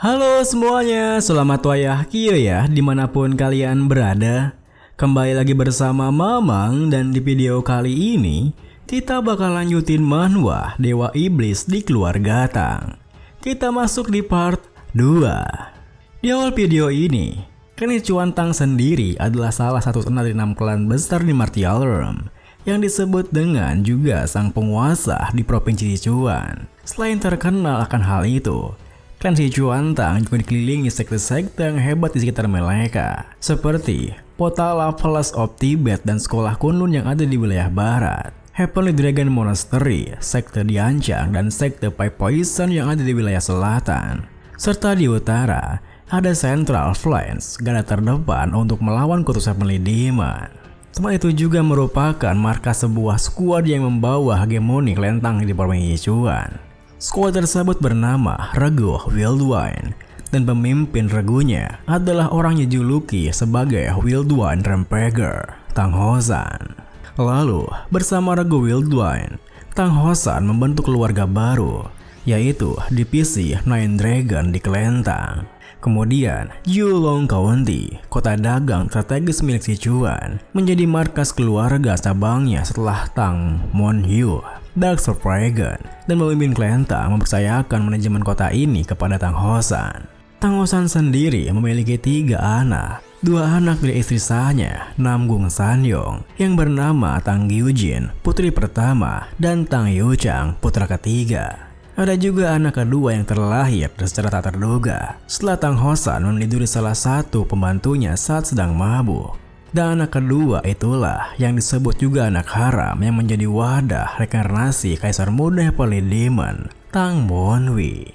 Halo semuanya, selamat wayah Kio ya dimanapun kalian berada. Kembali lagi bersama Mamang dan di video kali ini kita bakal lanjutin manhwa Dewa Iblis di Keluarga Tang. Kita masuk di part 2. Di awal video ini, Klan Sichuan Tang sendiri adalah salah satu dari 6 klan besar di Martial Realm yang disebut dengan juga sang penguasa di Provinsi Sichuan. Selain terkenal akan hal itu, Klan Sichuan Tang juga dikelilingi sekte-sekte yang hebat di sekitar mereka, seperti Potala Palace of Tibet dan Sekolah Kunlun yang ada di wilayah barat, Heavenly Dragon Monastery, sekte Diancang, dan sekte Pai Poison yang ada di wilayah selatan. Serta di utara, ada Central Flanks, garda terdepan untuk melawan kutus Heavenly Demon. Tempat itu juga merupakan markas sebuah skuad yang membawa hegemoni Klan Tang di Provinsi Sichuan. Skuad tersebut bernama Regu Wildwine, dan pemimpin regunya adalah orang yang dijuluki sebagai Wildwine Rampager, Tang Hozan. Lalu, bersama Regu Wildwine, Tang Hozan membentuk keluarga baru, yaitu divisi Nine Dragon di Klan Tang. Kemudian, Yulong County, kota dagang strategis milik Sichuan, menjadi markas keluarga cabangnya setelah Tang Monyu, Dark Dragon, dan pemimpin Klan Tang mempercayakan manajemen kota ini kepada Tang Hozan. Tang Hozan sendiri memiliki 3 anak, 2 anak dari istri sahnya, Namgung Sanyong, yang bernama Tang Gyujin, putri pertama, dan Tang Yuchang, putra ketiga. Ada juga anak kedua yang terlahir secara tak terduga setelah Tang Hozan meniduri salah satu pembantunya saat sedang mabuk. Dan anak kedua itulah yang disebut juga anak haram yang menjadi wadah reinkarnasi Kaisar Muda Heavenly Demon, Tang Monwi.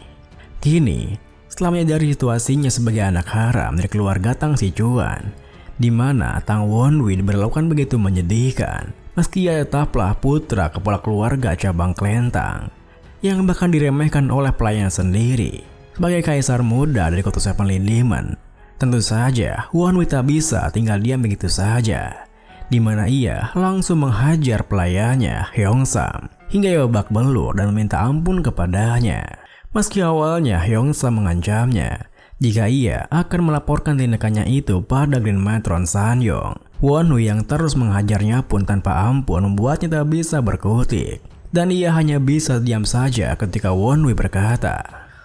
Kini, setelah menyadari situasinya sebagai anak haram dari keluarga Tang Sichuan, di mana Tang Monwi diperlakukan begitu menyedihkan, meski ia tetaplah putra kepala keluarga cabang Klan Tang, yang bahkan diremehkan oleh pelayan sendiri sebagai kaisar muda dari kutus Heavenly Demon. Tentu saja, Wanwi tak bisa tinggal diam begitu saja, di mana ia langsung menghajar pelayannya Hyeongsam hingga ia babak belur dan meminta ampun kepadanya. Meski awalnya Hyeongsam mengancamnya jika ia akan melaporkan tindakannya itu pada Grand Matron Sanyong, Wanwi yang terus menghajarnya pun tanpa ampun membuatnya tak bisa berkutik. Dan ia hanya bisa diam saja ketika Wanwi berkata,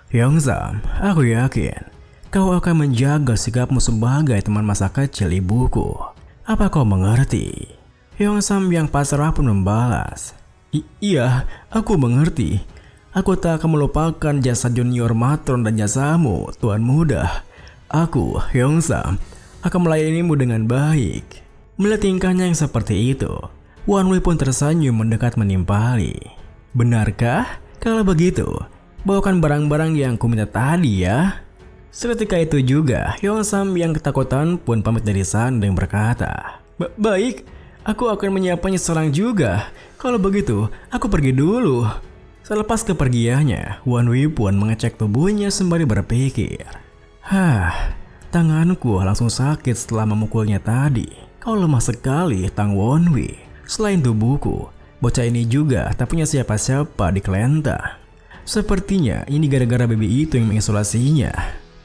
"Hyeongsam, aku yakin kau akan menjaga sikapmu sebagai teman masa kecil ibuku. Apa kau mengerti?" Hyeongsam yang pasrah pun membalas, Iya, aku mengerti. Aku tak akan melupakan jasa junior matron dan jasamu, Tuan Muda. Aku, Hyeongsam, akan melayanimu dengan baik." Melihat tingkahnya yang seperti itu, Wanwi pun tersenyum mendekat menimpali. "Benarkah? Kalau begitu, bawakan barang-barang yang kuminta tadi ya." Seketika itu juga, Hyeongsam yang ketakutan pun pamit dari sana dan berkata, Baik, aku akan menyiapkannya sekarang juga. Kalau begitu, aku pergi dulu." Selepas kepergiannya, Wanwi pun mengecek tubuhnya sembari berpikir, tanganku langsung sakit setelah memukulnya tadi. Kau lemah sekali, Tang Wanwi. Selain tubuhku, bocah ini juga tak punya siapa-siapa di Klan Tang. Sepertinya ini gara-gara baby itu yang mengisolasinya.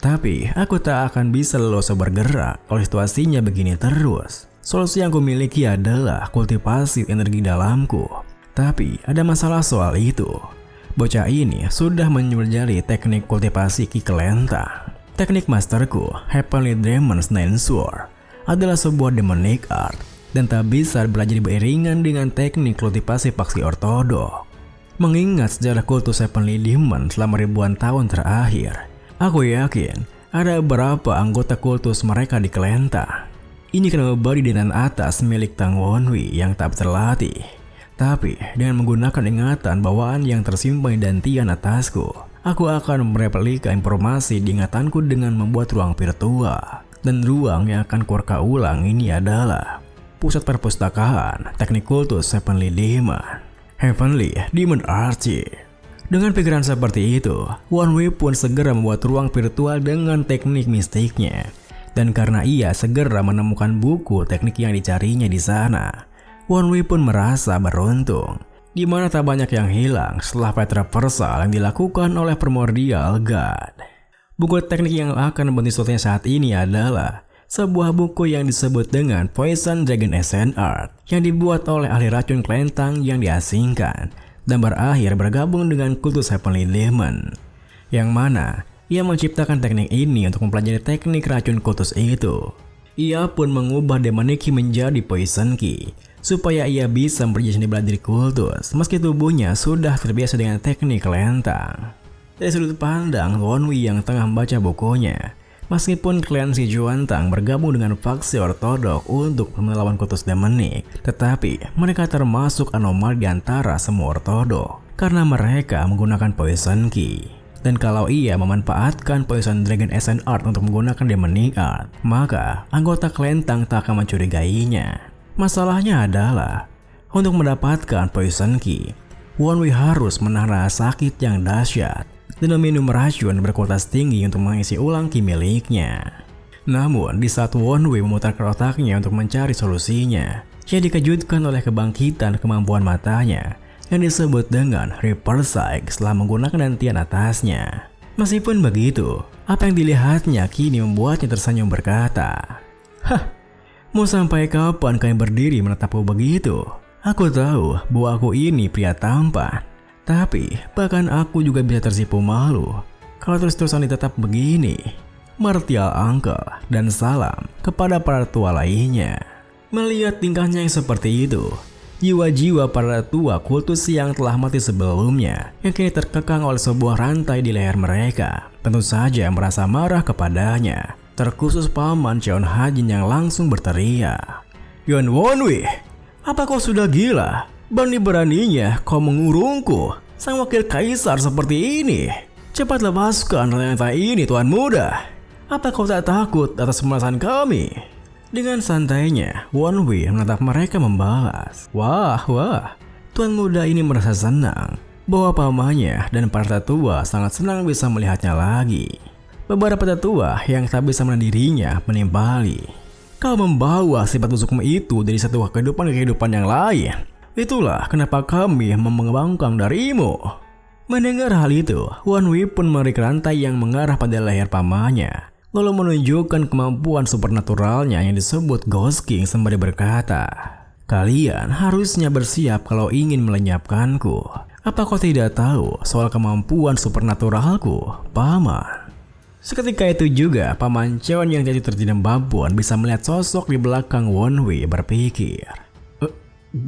Tapi aku tak akan bisa leluasa bergerak kalau situasinya begini terus. Solusi yang kumiliki adalah kultivasi energi dalamku. Tapi ada masalah soal itu. Bocah ini sudah mempelajari teknik kultivasi Ki Klan Tang. Teknik masterku, Heavenly Demon's Nine Sword, adalah sebuah demonic art dan tak bisa belajar beriringan dengan teknik kultivasi paksi ortodok. Mengingat sejarah kultus Heavenly Demon selama ribuan tahun terakhir, aku yakin ada beberapa anggota kultus mereka di Klan Tang. Ini kena memberi dengan atas milik Tang Wanwi yang tak terlatih. Tapi dengan menggunakan ingatan bawaan yang tersimpan di dantian atasku, aku akan mereplika informasi di ingatanku dengan membuat ruang virtual. Dan ruang yang akan kureka ulang ini adalah pusat perpustakaan teknik kultus Heavenly Demon, Heavenly Demon Archive. Dengan pikiran seperti itu, Wanwi pun segera membuat ruang virtual dengan teknik mistiknya. Dan karena ia segera menemukan buku teknik yang dicarinya di sana, Wanwi pun merasa beruntung, di mana tak banyak yang hilang setelah fight reversal yang dilakukan oleh Primordial God. Buku teknik yang akan membantu saat ini adalah sebuah buku yang disebut dengan Poison Dragon Ancient Art yang dibuat oleh ahli racun kelentang yang diasingkan dan berakhir bergabung dengan kultus Heavenly Demon, yang mana ia menciptakan teknik ini untuk mempelajari teknik racun kultus itu. Ia pun mengubah Demonic Key menjadi Poison Key supaya ia bisa berjasa di bela diri kultus meski tubuhnya sudah terbiasa dengan teknik kelentang. Dari sudut pandang Wonwi yang tengah membaca bukunya, meskipun klan si Juantang bergabung dengan faksi ortodok untuk melawan kultus Demonic, tetapi mereka termasuk anomali di antara semua ortodok karena mereka menggunakan Poison Key. Dan kalau ia memanfaatkan Poison Dragon Ancient Art untuk menggunakan Demonic Art, maka anggota kelentang tak akan mencurigainya. Masalahnya adalah, untuk mendapatkan Poison Key, Wonwi harus menahan rasa sakit yang dahsyat dan meminum racun berkualitas tinggi untuk mengisi ulang ki miliknya. Namun, di saat Wonwi memutarkan otaknya untuk mencari solusinya, ia dikejutkan oleh kebangkitan kemampuan matanya yang disebut dengan Reaper Sight setelah menggunakan dantian atasnya. Meskipun begitu, apa yang dilihatnya kini membuatnya tersenyum berkata, "Hah, mau sampai kapan kalian berdiri menatapku begitu? Aku tahu bahwa aku ini pria tampan. Tapi, bahkan aku juga bisa tersipu malu kalau terus-terusan ditetap begini." Martial Uncle dan salam kepada para tua lainnya. Melihat tingkahnya yang seperti itu, jiwa-jiwa para tua kultus yang telah mati sebelumnya yang kini terkekang oleh sebuah rantai di leher mereka tentu saja merasa marah kepadanya, terkhusus Paman Cheon Hajin yang langsung berteriak, "Yuan Wonwi, apa kau sudah gila? Berani-beraninya kau mengurungku, sang wakil kaisar seperti ini. Cepat lepaskan rantai ini, Tuan Muda. Apa kau tak takut atas pemerasan kami?" Dengan santainya, Wonwi menatap mereka membalas. Wah, Tuan Muda ini merasa senang bahwa pamannya dan para tetua sangat senang bisa melihatnya lagi. Beberapa tetua yang tak bisa menahan dirinya menimpali. "Kau membawa sifat busukmu itu dari satu kehidupan ke kehidupan yang lain. Itulah kenapa kami membangkang darimu." Mendengar hal itu, Wonwi pun menarik rantai yang mengarah pada leher pamannya, lalu menunjukkan kemampuan supernaturalnya yang disebut Ghost King sembari berkata, "Kalian harusnya bersiap kalau ingin melenyapkanku. Apa kau tidak tahu soal kemampuan supernaturalku, Paman?" Seketika itu juga, Paman Cheon yang jadi terdiam babon bisa melihat sosok di belakang Wonwi berpikir,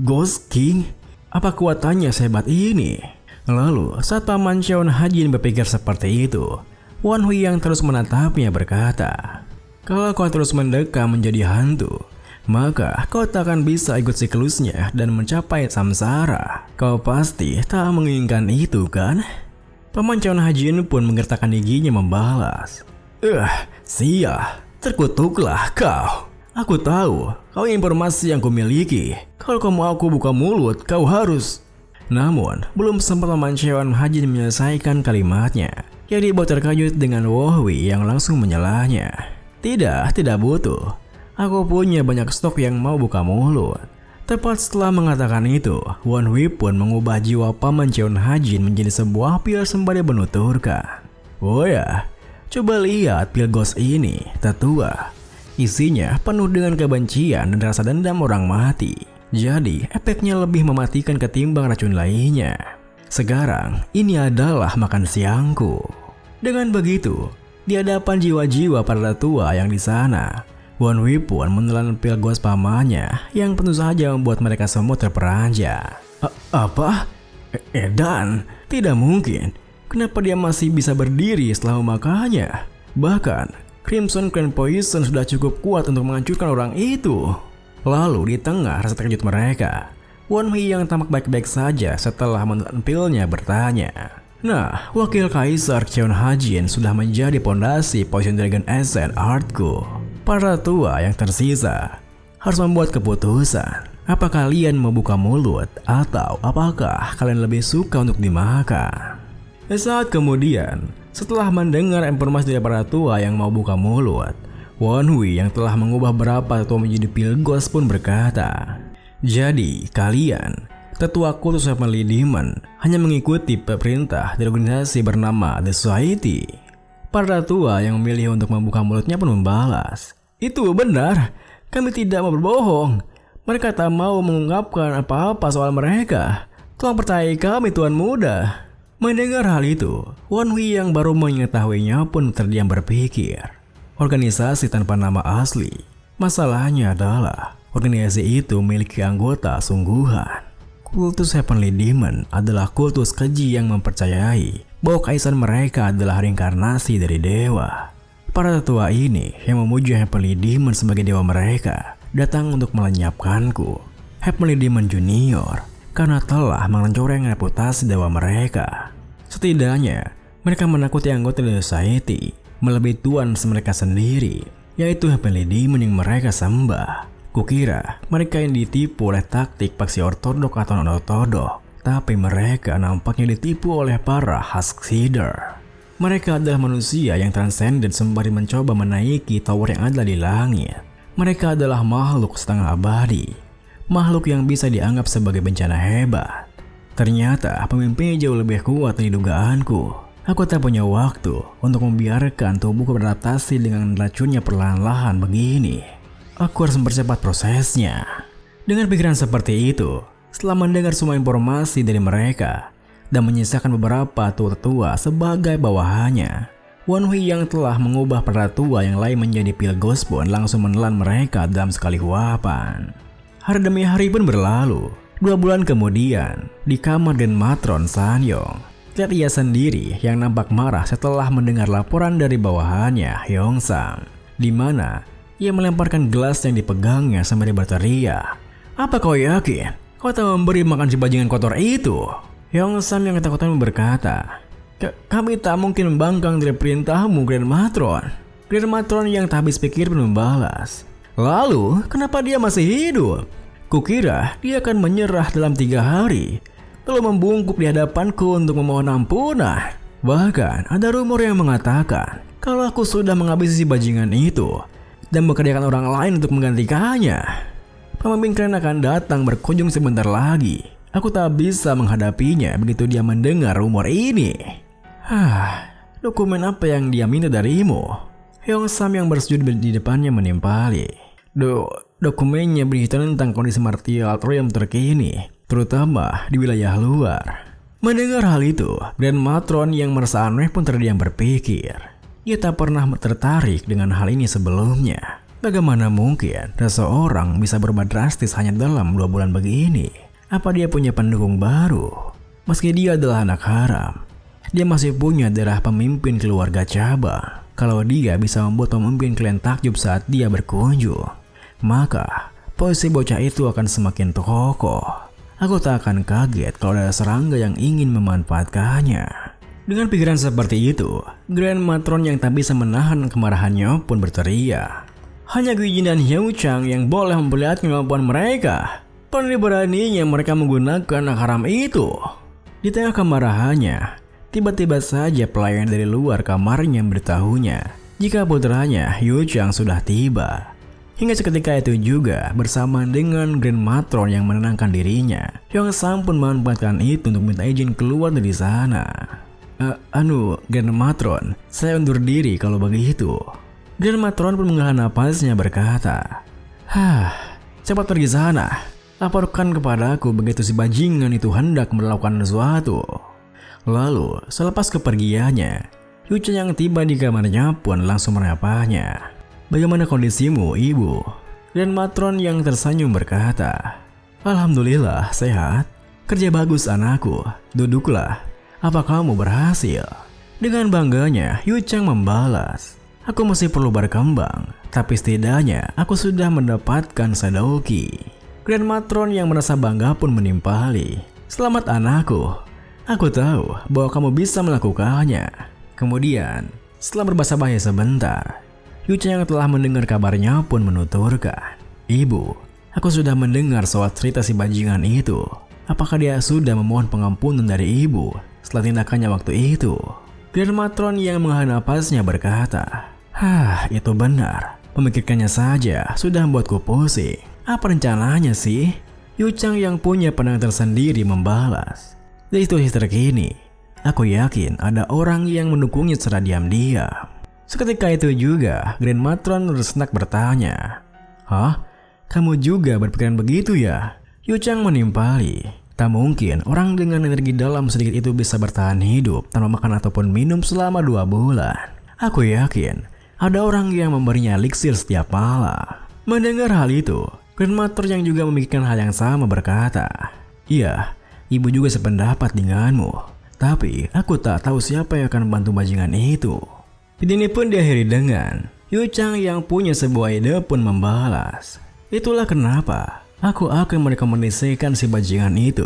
"Ghost King? Apa kuatannya sehebat ini?" Lalu, saat Paman Cheon Hajin berpikir seperti itu, Wonwi yang terus menatapnya berkata, "Kalau kau terus mendekam menjadi hantu, maka kau tak akan bisa ikut siklusnya dan mencapai samsara. Kau pasti tak menginginkan itu, kan?" Paman Cheon Hajin pun menggertakkan giginya membalas, "Sia, terkutuklah kau. Aku tahu kau informasi yang kumiliki. Kalau kau mau aku buka mulut, kau harus..." Namun, belum sempat Paman Cheon Hajin menyelesaikan kalimatnya, ia dibuat terkejut dengan Wonwi yang langsung menyalahnya. Tidak butuh. Aku punya banyak stok yang mau buka mulut." Tepat setelah mengatakan itu, Wonwi pun mengubah jiwa Paman Cheon Hajin menjadi sebuah pil sembari menuturkan, "Oh ya, coba lihat pil ghost ini, tetua. Isinya penuh dengan kebencian dan rasa dendam orang mati. Jadi, efeknya lebih mematikan ketimbang racun lainnya. Sekarang, ini adalah makan siangku." Dengan begitu, di hadapan jiwa-jiwa para tua yang di sana, Wonwi pun menelan pil ghost pamannya yang tentu saja membuat mereka semua terperanjat. Apa? Edan? Tidak mungkin. Kenapa dia masih bisa berdiri setelah memakannya? Bahkan, Crimson Clan Poison sudah cukup kuat untuk menghancurkan orang itu. Lalu di tengah rasa terkejut mereka, Wonwi yang tampak baik-baik saja setelah menelan pilnya bertanya, "Nah, wakil kaisar Cheon Hajin sudah menjadi pondasi Poison Dragon Ancient Artku. Para tua yang tersisa harus membuat keputusan. Apa kalian mau buka mulut atau apakah kalian lebih suka untuk dimakan?" Saat kemudian, setelah mendengar informasi dari para tua yang mau buka mulut, Wonwi yang telah mengubah beberapa tetua menjadi pil ghost pun berkata, "Jadi kalian, tetua kultus Heavenly Demon, hanya mengikuti perintah dari organisasi bernama The Society?" Para tua yang memilih untuk membuka mulutnya pun membalas, "Itu benar, kami tidak mau berbohong. Mereka tak mau mengungkapkan apa-apa soal mereka. Tolong percayai kami, Tuan Muda." Mendengar hal itu, Wan Hui yang baru mengetahuinya pun terdiam berpikir. Organisasi tanpa nama asli. Masalahnya adalah organisasi itu memiliki anggota sungguhan. Kultus Heavenly Demon adalah kultus keji yang mempercayai bahwa kaisar mereka adalah reinkarnasi dari dewa. Para tetua ini yang memuji Heavenly Demon sebagai dewa mereka datang untuk melenyapkanku, Heavenly Demon Junior, karena telah mencoreng reputasi dewa mereka. Setidaknya, mereka menakuti anggota The Society melebihi tuan mereka sendiri, yaitu Heavenly Demon yang mereka sembah. Kukira mereka yang ditipu oleh taktik paksi ortodok atau non-ortodok, tapi mereka nampaknya ditipu oleh para Huskseeder. Mereka adalah manusia yang transenden sembari mencoba menaiki tower yang ada di langit. Mereka adalah makhluk setengah abadi, makhluk yang bisa dianggap sebagai bencana hebat. Ternyata pemimpinnya jauh lebih kuat dari dugaanku. Aku tak punya waktu untuk membiarkan tubuhku beradaptasi dengan racunnya perlahan-lahan begini. Aku harus mempercepat prosesnya. Dengan pikiran seperti itu, setelah mendengar semua informasi dari mereka dan menyisakan beberapa tua-tua sebagai bawahannya, Wan Hui yang telah mengubah para tua yang lain menjadi pil Gosbon langsung menelan mereka dalam sekali huapan. Hari demi hari pun berlalu. 2 bulan kemudian, di kamar Den Matron Sanyong, lihat ia sendiri yang nampak marah setelah mendengar laporan dari bawahannya Hyeongsang, di mana ia melemparkan gelas yang dipegangnya sambil berteriak, "Apa kau yakin kau tak memberi makan si bajingan kotor itu?" Hyeongsang yang ketakutan berkata, "Kami tak mungkin membangkang dari perintahmu, Grand Matron." Grand Matron yang tak habis pikir pun membalas, "Lalu kenapa dia masih hidup? Kukira dia akan menyerah dalam 3 hari, lalu membungkuk di hadapanku untuk memohon ampunan. Bahkan ada rumor yang mengatakan kalau aku sudah menghabisi si bajingan itu dan bekerjakan orang lain untuk menggantikannya. Pemimpin kalian akan datang berkunjung sebentar lagi. Aku tak bisa menghadapinya begitu dia mendengar rumor ini." Dokumen apa yang dia minta darimu? Hyeongsang yang bersujud di depannya menimpali. Dokumennya berisi tentang kondisi martial Troyam terkini, terutama di wilayah luar. Mendengar hal itu, Grand Matron yang merasa aneh pun terdiam berpikir. Ia tak pernah tertarik dengan hal ini sebelumnya. Bagaimana mungkin seseorang bisa berubah drastis hanya dalam 2 bulan begini? Apa dia punya pendukung baru? Meski dia adalah anak haram, dia masih punya darah pemimpin keluarga cabang. Kalau dia bisa membuat pemimpin klan takjub saat dia berkunjung, maka posisi bocah itu akan semakin kokoh. Aku tak akan kaget kalau ada serangga yang ingin memanfaatkannya. Dengan pikiran seperti itu, Grand Matron yang tak bisa menahan kemarahannya pun berteriak, "Hanya Guijin dan Hyeong Chang yang boleh memperlihatkan kemampuan mereka. Berani-beraninya mereka menggunakan anak haram itu." Di tengah kemarahannya, tiba-tiba saja pelayan dari luar kamarnya memberitahunya jika putranya Hyeong Chang sudah tiba. Hingga seketika itu juga bersamaan dengan Grand Matron yang menenangkan dirinya, Hyeongsang pun memanfaatkan itu untuk minta izin keluar dari sana. Grand Matron, saya undur diri kalau begitu." Grand Matron pun menghela napasnya berkata, "Cepat pergi sana. Laporkan kepadaku begitu si bajingan itu hendak melakukan sesuatu." Lalu, selepas kepergiannya, Yuchen yang tiba di kamarnya pun langsung menyapanya. "Bagaimana kondisimu, Ibu?" Grand Matron yang tersenyum berkata, "Alhamdulillah, sehat. Kerja bagus anakku. Duduklah. Apa kamu berhasil?" Dengan bangganya, Yu Chang membalas, "Aku masih perlu berkembang, tapi setidaknya aku sudah mendapatkan Sadouki." Grand Matron yang merasa bangga pun menimpali, "Selamat anakku. Aku tahu bahwa kamu bisa melakukannya." Kemudian, setelah berbahasa-basi sebentar, Yu Chang yang telah mendengar kabarnya pun menuturkan, "Ibu, aku sudah mendengar soal cerita si bajingan itu. Apakah dia sudah memohon pengampunan dari ibu setelah tindakannya waktu itu?" Grand Matron yang menghela napasnya berkata, "Itu benar. Memikirkannya saja sudah membuatku pusing. Apa rencananya sih?" Yu Chang yang punya pandangan tersendiri membalas, "Di situasi terkini, Aku yakin ada orang yang mendukungnya secara diam-diam. Seketika itu juga, Grand Matron Rusnak bertanya, "Hah? Kamu juga berpikiran begitu ya?" Yu Chang menimpali, "Tak mungkin orang dengan energi dalam sedikit itu bisa bertahan hidup tanpa makan ataupun minum selama 2 bulan. Aku yakin ada orang yang memberinya eliksir setiap malam." Mendengar hal itu, Grand Matron yang juga memikirkan hal yang sama berkata, "Iya, ibu juga sependapat denganmu. Tapi aku tak tahu siapa yang akan membantu bajingan itu." Video ini pun diakhiri dengan Yu Chang yang punya sebuah ide pun membalas, "Itulah kenapa aku akan merekomendasikan si bajingan itu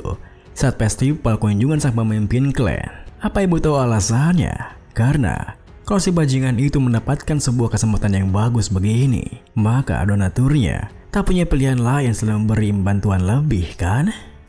saat festival kunjungan sang pemimpin klan. Apa ibu tahu alasannya? Karena kalau si bajingan itu mendapatkan sebuah kesempatan yang bagus begini, maka donaturnya tak punya pilihan lain selain memberi bantuan lebih, kan?"